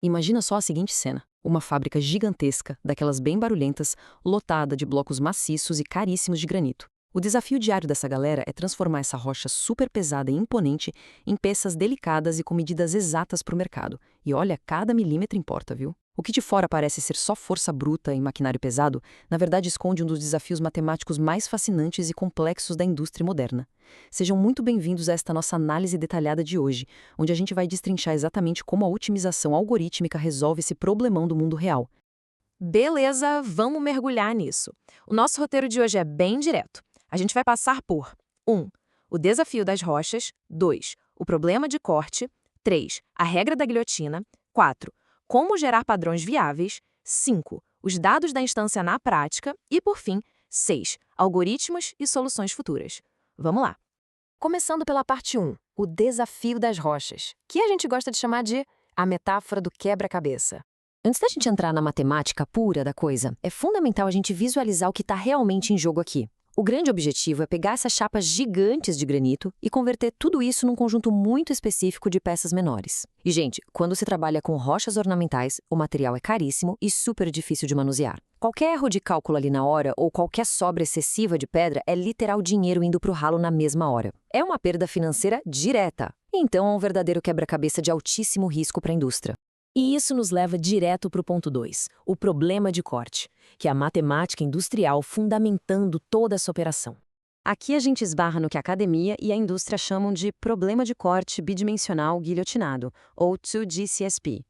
Imagina só a seguinte cena: uma fábrica gigantesca, daquelas bem barulhentas, lotada de blocos maciços e caríssimos de granito. O desafio diário dessa galera é transformar essa rocha super pesada e imponente em peças delicadas e com medidas exatas para o mercado. E olha, cada milímetro importa, viu? O que de fora parece ser só força bruta e maquinário pesado, na verdade esconde um dos desafios matemáticos mais fascinantes e complexos da indústria moderna. Sejam muito bem-vindos a esta nossa análise detalhada de hoje, onde a gente vai destrinchar exatamente como a otimização algorítmica resolve esse problemão do mundo real. Beleza, vamos mergulhar nisso. O nosso roteiro de hoje é bem direto. A gente vai passar por 1. O desafio das rochas. 2. O problema de corte. 3. A regra da guilhotina. 4. Como gerar padrões viáveis. 5. Os dados da instância na prática. E, por fim, 6. Algoritmos e soluções futuras. Vamos lá. Começando pela parte 1, o desafio das rochas, que a gente gosta de chamar de a metáfora do quebra-cabeça. Antes da gente entrar na matemática pura da coisa, é fundamental a gente visualizar o que está realmente em jogo aqui. O grande objetivo é pegar essas chapas gigantes de granito e converter tudo isso num conjunto muito específico de peças menores. E, gente, quando se trabalha com rochas ornamentais, o material é caríssimo e super difícil de manusear. Qualquer erro de cálculo ali na hora ou qualquer sobra excessiva de pedra é literal dinheiro indo pro ralo na mesma hora. É uma perda financeira direta. Então é um verdadeiro quebra-cabeça de altíssimo risco para a indústria. E isso nos leva direto para o ponto 2, o problema de corte, que é a matemática industrial fundamentando toda essa operação. Aqui a gente esbarra no que a academia e a indústria chamam de problema de corte bidimensional guilhotinado, ou 2D CSP.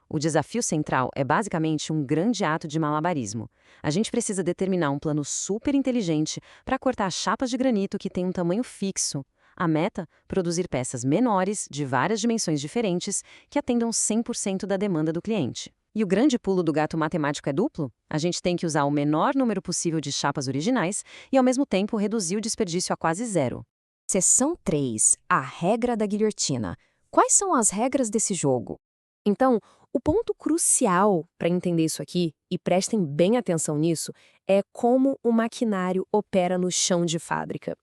O desafio central é basicamente um grande ato de malabarismo. A gente precisa determinar um plano super inteligente para cortar chapas de granito que têm um tamanho fixo. A meta? Produzir peças menores, de várias dimensões diferentes, que atendam 100% da demanda do cliente. E o grande pulo do gato matemático é duplo? A gente tem que usar o menor número possível de chapas originais e, ao mesmo tempo, reduzir o desperdício a quase zero. Seção 3. A regra da guilhotina. Quais são as regras desse jogo? Então, o ponto crucial para entender isso aqui, e prestem bem atenção nisso, é como o maquinário opera no chão de fábrica.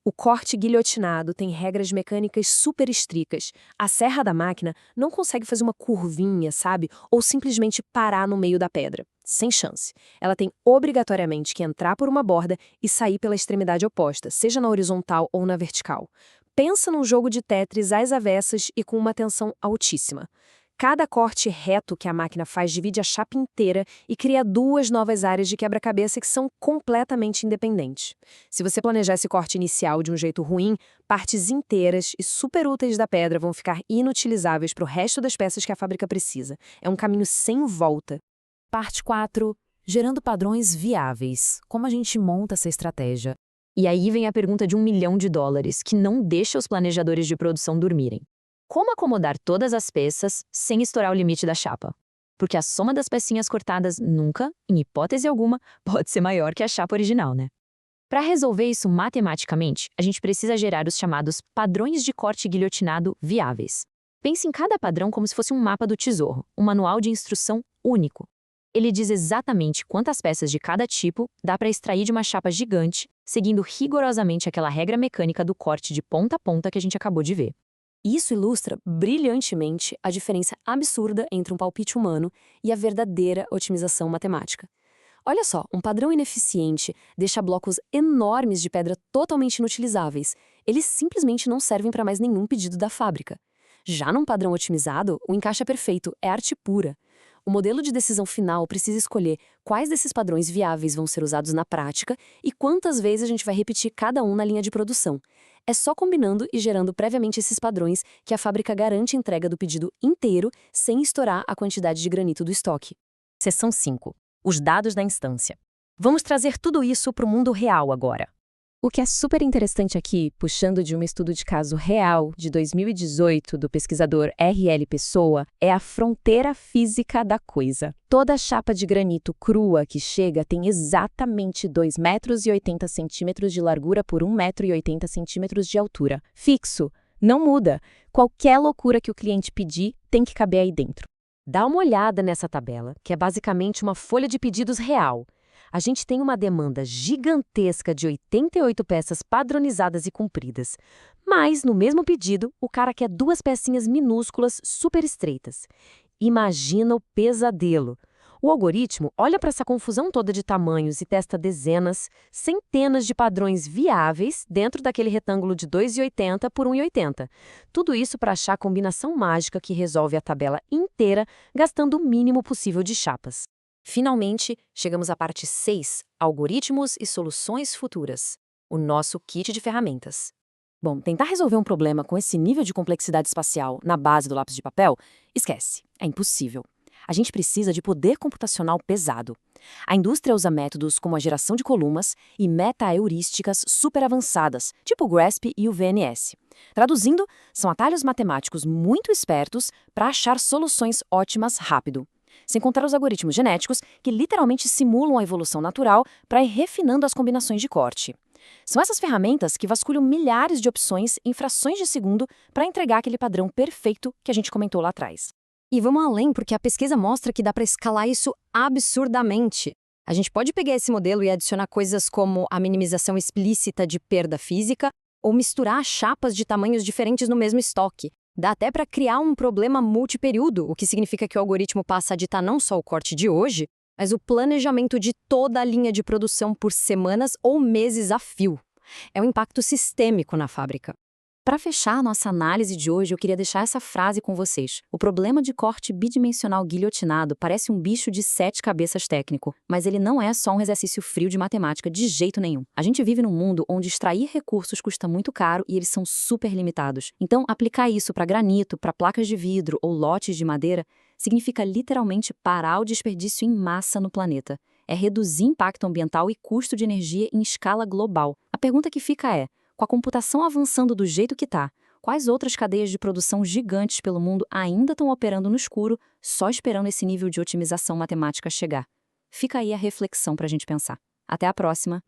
O corte guilhotinado tem regras mecânicas super estrictas. A serra da máquina não consegue fazer uma curvinha, sabe? Ou simplesmente parar no meio da pedra. Sem chance. Ela tem obrigatoriamente que entrar por uma borda e sair pela extremidade oposta, seja na horizontal ou na vertical. Pensa num jogo de Tetris às avessas e com uma tensão altíssima. Cada corte reto que a máquina faz divide a chapa inteira e cria duas novas áreas de quebra-cabeça que são completamente independentes. Se você planejar esse corte inicial de um jeito ruim, partes inteiras e super úteis da pedra vão ficar inutilizáveis para o resto das peças que a fábrica precisa. É um caminho sem volta. Parte 4. Gerando padrões viáveis. Como a gente monta essa estratégia? E aí vem a pergunta de $1 milhão, que não deixa os planejadores de produção dormirem. Como acomodar todas as peças sem estourar o limite da chapa? Porque a soma das pecinhas cortadas nunca, em hipótese alguma, pode ser maior que a chapa original, né? Para resolver isso matematicamente, a gente precisa gerar os chamados padrões de corte guilhotinado viáveis. Pense em cada padrão como se fosse um mapa do tesouro, um manual de instrução único. Ele diz exatamente quantas peças de cada tipo dá para extrair de uma chapa gigante, seguindo rigorosamente aquela regra mecânica do corte de ponta a ponta que a gente acabou de ver. Isso ilustra brilhantemente a diferença absurda entre um palpite humano e a verdadeira otimização matemática. Olha só, um padrão ineficiente deixa blocos enormes de pedra totalmente inutilizáveis. Eles simplesmente não servem para mais nenhum pedido da fábrica. Já num padrão otimizado, o encaixe é perfeito, é arte pura. O modelo de decisão final precisa escolher quais desses padrões viáveis vão ser usados na prática e quantas vezes a gente vai repetir cada um na linha de produção. É só combinando e gerando previamente esses padrões que a fábrica garante a entrega do pedido inteiro sem estourar a quantidade de granito do estoque. Seção 5. Os dados da instância. Vamos trazer tudo isso para o mundo real agora. O que é super interessante aqui, puxando de um estudo de caso real de 2018 do pesquisador R.L. Pessoa, é a fronteira física da coisa. Toda chapa de granito crua que chega tem exatamente 2,80 metros de largura por 1,80 metros de altura. Fixo, não muda. Qualquer loucura que o cliente pedir tem que caber aí dentro. Dá uma olhada nessa tabela, que é basicamente uma folha de pedidos real. A gente tem uma demanda gigantesca de 88 peças padronizadas e compridas. Mas, no mesmo pedido, o cara quer duas pecinhas minúsculas super estreitas. Imagina o pesadelo. O algoritmo olha para essa confusão toda de tamanhos e testa dezenas, centenas de padrões viáveis dentro daquele retângulo de 2,80 por 1,80. Tudo isso para achar a combinação mágica que resolve a tabela inteira, gastando o mínimo possível de chapas. Finalmente, chegamos à parte 6, algoritmos e soluções futuras. O nosso kit de ferramentas. Bom, tentar resolver um problema com esse nível de complexidade espacial na base do lápis de papel, esquece, é impossível. A gente precisa de poder computacional pesado. A indústria usa métodos como a geração de colunas e meta-heurísticas super avançadas, tipo o GRASP e o VNS. Traduzindo, são atalhos matemáticos muito espertos para achar soluções ótimas rápido. Sem contar os algoritmos genéticos, que literalmente simulam a evolução natural para ir refinando as combinações de corte. São essas ferramentas que vasculham milhares de opções em frações de segundo para entregar aquele padrão perfeito que a gente comentou lá atrás. E vamos além, porque a pesquisa mostra que dá para escalar isso absurdamente. A gente pode pegar esse modelo e adicionar coisas como a minimização explícita de perda física ou misturar chapas de tamanhos diferentes no mesmo estoque. Dá até para criar um problema multiperíodo, o que significa que o algoritmo passa a ditar não só o corte de hoje, mas o planejamento de toda a linha de produção por semanas ou meses a fio. É um impacto sistêmico na fábrica. Para fechar a nossa análise de hoje, eu queria deixar essa frase com vocês. O problema de corte bidimensional guilhotinado parece um bicho de 7 cabeças técnico, mas ele não é só um exercício frio de matemática de jeito nenhum. A gente vive num mundo onde extrair recursos custa muito caro e eles são super limitados. Então, aplicar isso para granito, para placas de vidro ou lotes de madeira significa literalmente parar o desperdício em massa no planeta. É reduzir impacto ambiental e custo de energia em escala global. A pergunta que fica é: com a computação avançando do jeito que está, quais outras cadeias de produção gigantes pelo mundo ainda estão operando no escuro, só esperando esse nível de otimização matemática chegar? Fica aí a reflexão para a gente pensar. Até a próxima!